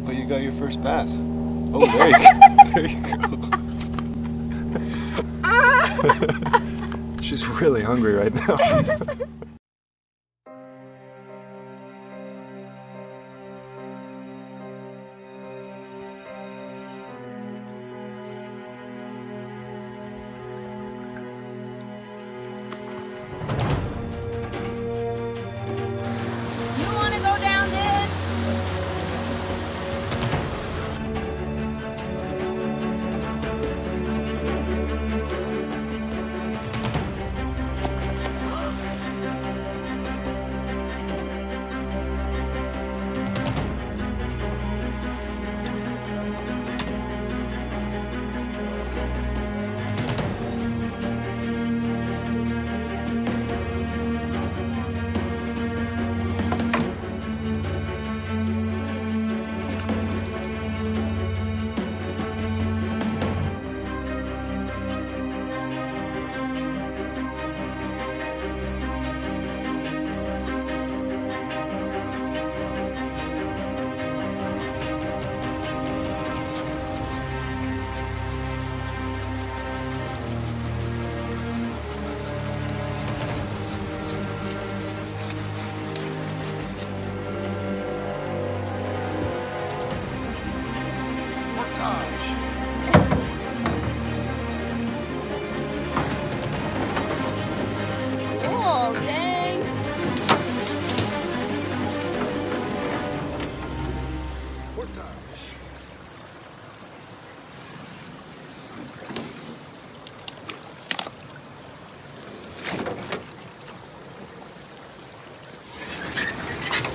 But you got your first bass. Oh, there you go. There you go. She's really hungry right now. Oh, dang.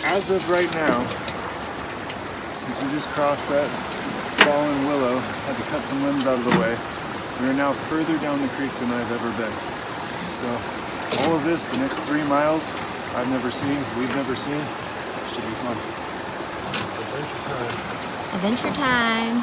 As of right now, since we just crossed that fallen willow, had to cut some limbs out of the way, we are now further down the creek than I've ever been. So all of this, the next 3 miles, I've never seen, we've never seen, should be fun. Adventure time. Adventure time.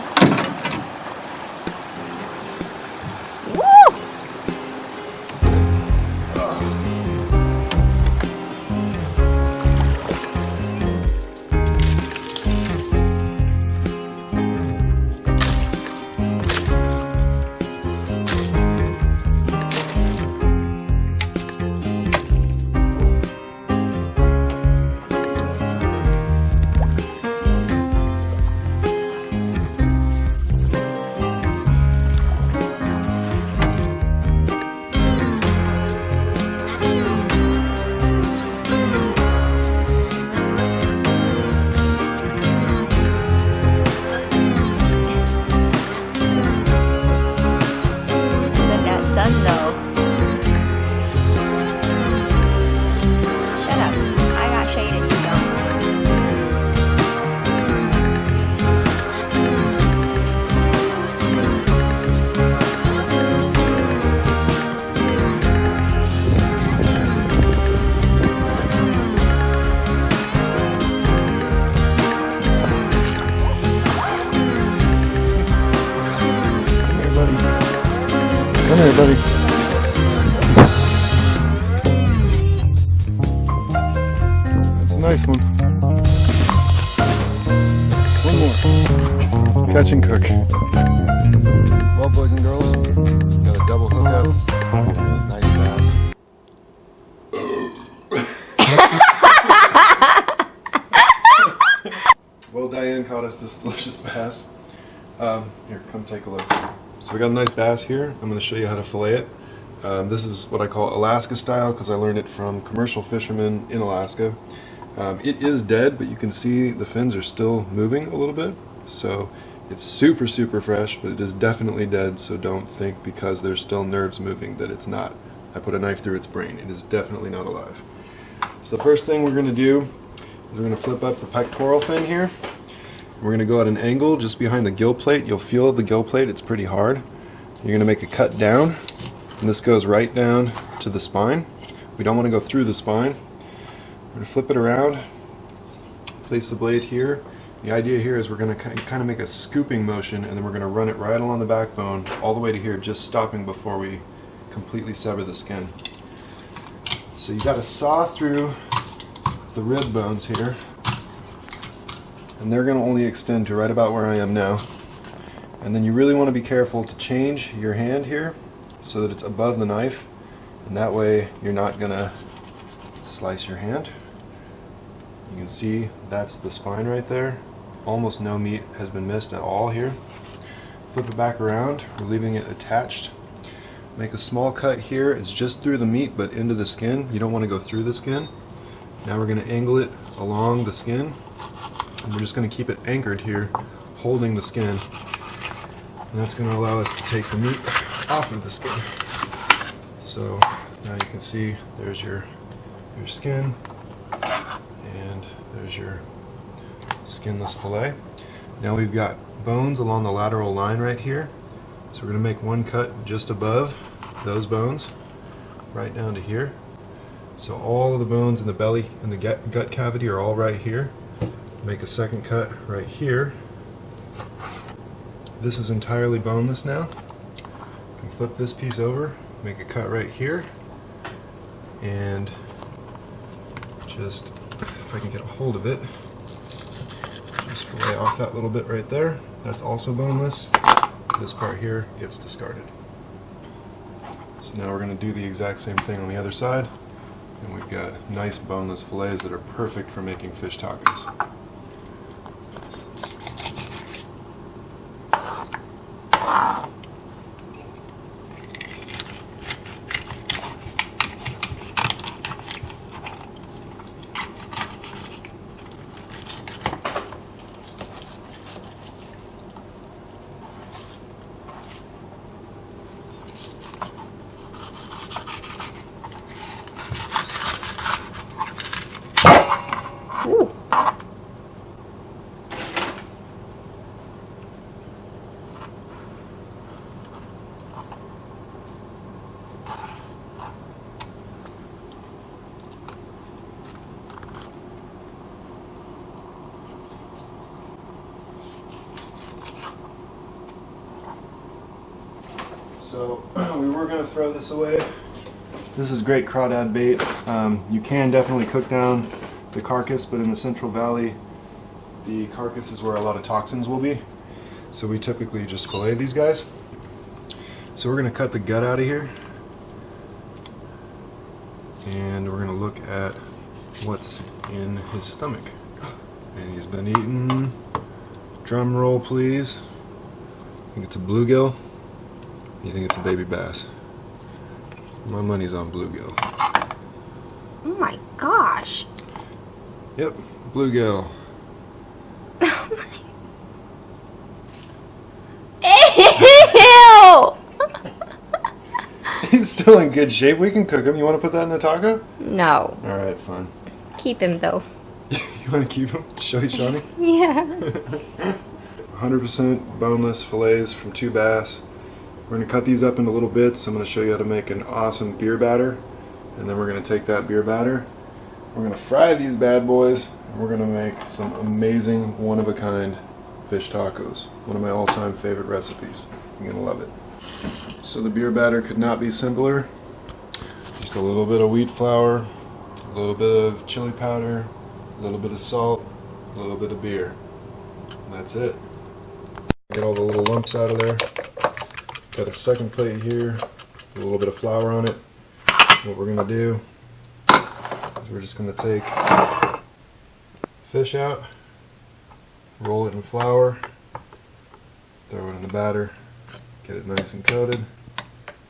Come here, buddy. That's a nice one. One more. Catch and cook. Well, boys and girls, got a double hookup. Nice bass. Well, Diane caught us this delicious bass. Here, come take a look. So we got a nice bass here. I'm going to show you how to fillet it. This is what I call Alaska style because I learned it from commercial fishermen in Alaska. It is dead, but you can see the fins are still moving a little bit. So it's super, super fresh, but it is definitely dead, so don't think because there's still nerves moving that it's not. I put a knife through its brain. It is definitely not alive. So the first thing we're going to do is we're going to flip up the pectoral fin here. We're going to go at an angle just behind the gill plate. You'll feel the gill plate, it's pretty hard. You're going to make a cut down, and this goes right down to the spine. We don't want to go through the spine. We're going to flip it around, place the blade here. The idea here is we're going to kind of make a scooping motion, and then we're going to run it right along the backbone all the way to here, just stopping before we completely sever the skin. So you got to saw through the rib bones here. and they're going to only extend to right about where I am now. And then you really want to be careful to change your hand here so that it's above the knife, and that way you're not going to slice your hand. You can see that's the spine right there. Almost no meat has been missed at all here. Flip it back around, we're leaving it attached. Make a small cut here, it's just through the meat but into the skin. You don't want to go through the skin. Now we're going to angle it along the skin, and we're just going to keep it anchored here, holding the skin. And that's going to allow us to take the meat off of the skin. So now you can see there's your skin, and there's your skinless fillet. Now we've got bones along the lateral line right here. So we're going to make one cut just above those bones, right down to here. So all of the bones in the belly and the gut cavity are all right here. Make a second cut right here. This is entirely boneless now. You can flip this piece over, make a cut right here, and just, if I can get a hold of it, just fillet off that little bit right there. That's also boneless. This part here gets discarded. So now we're going to do the exact same thing on the other side, and we've got nice boneless fillets that are perfect for making fish tacos. So we were going to throw this away. This is great crawdad bait. You can definitely cook down the carcass, but in the Central Valley, the carcass is where a lot of toxins will be. So we typically just fillet these guys. So we're going to cut the gut out of here, and we're going to look at what's in his stomach. And he's been eating, drum roll please, I think it's a bluegill. You think it's a baby bass? My money's on bluegill. Oh my gosh. Yep, bluegill. Ew! He's still in good shape. We can cook him. You want to put that in a taco? No. Alright, fine. Keep him though. You want to keep him? Show you, Shawnee? Yeah. 100% boneless fillets from 2 bass. We're going to cut these up into little bits. I'm going to show you how to make an awesome beer batter. And then we're going to take that beer batter. We're going to fry these bad boys. And we're going to make some amazing, one-of-a-kind fish tacos. One of my all-time favorite recipes. You're going to love it. So the beer batter could not be simpler. Just a little bit of wheat flour, a little bit of chili powder, a little bit of salt, a little bit of beer. And that's it. Get all the little lumps out of there. Got a second plate here, a little bit of flour on it. What we're going to do is we're just going to take fish out, roll it in flour, throw it in the batter, get it nice and coated,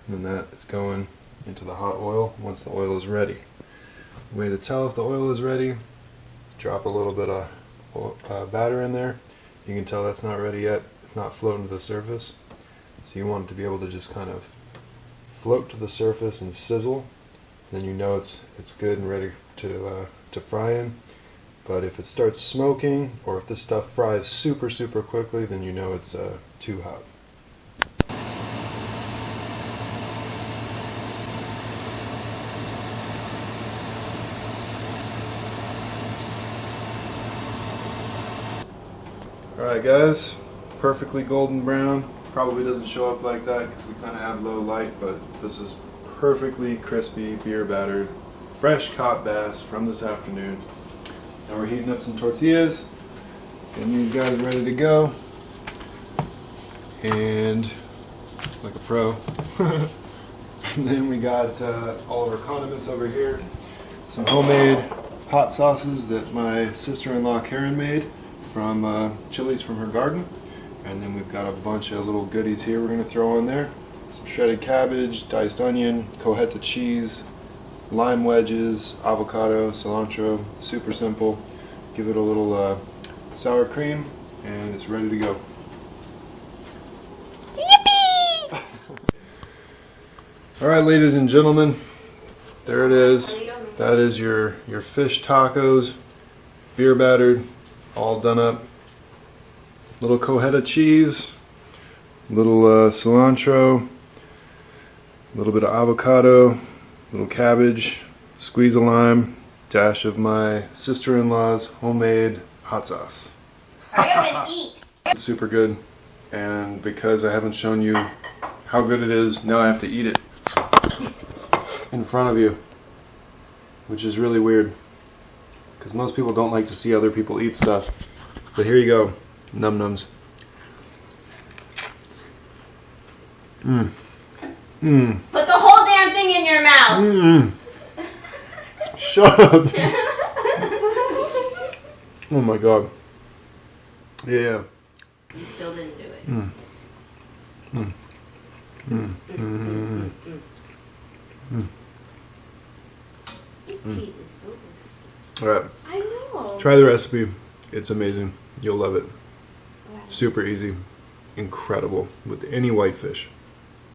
and then that is going into the hot oil once the oil is ready. The way to tell if the oil is ready, drop a little bit of batter in there. You can tell that's not ready yet. It's not floating to the surface. So you want it to be able to just kind of float to the surface and sizzle. Then you know it's good and ready to fry in. But if it starts smoking, or if this stuff fries super quickly, then you know it's too hot. Alright guys, perfectly golden brown. Probably doesn't show up like that because we kind of have low light, but this is perfectly crispy, beer battered, fresh caught bass from this afternoon. Now we're heating up some tortillas. Getting these guys ready to go. And like a pro. And then we got all of our condiments over here. Some homemade hot sauces that my sister-in-law Karen made from chilies from her garden. And then we've got a bunch of little goodies here we're going to throw on there. Some shredded cabbage, diced onion, cojeta cheese, lime wedges, avocado, cilantro. Super simple. Give it a little sour cream and it's ready to go. Yippee! Alright, ladies and gentlemen, there it is. That is your fish tacos, beer battered, all done up. Little cojeta cheese, little cilantro, a little bit of avocado, little cabbage, squeeze of lime, dash of my sister-in-law's homemade hot sauce. Hurry up and eat. It's super good, and because I haven't shown you how good it is, now I have to eat it in front of you, which is really weird, because most people don't like to see other people eat stuff. But here you go, num-nums. Mmm. Mmm. Put the whole damn thing in your mouth. Mmm. Shut up. Oh my god. Yeah. You still didn't do it. Mm. Mm. Mm. Mm. Mm. This cheese is so good. Alright. I know. Try the recipe. It's amazing. You'll love it. Super easy. Incredible with any whitefish.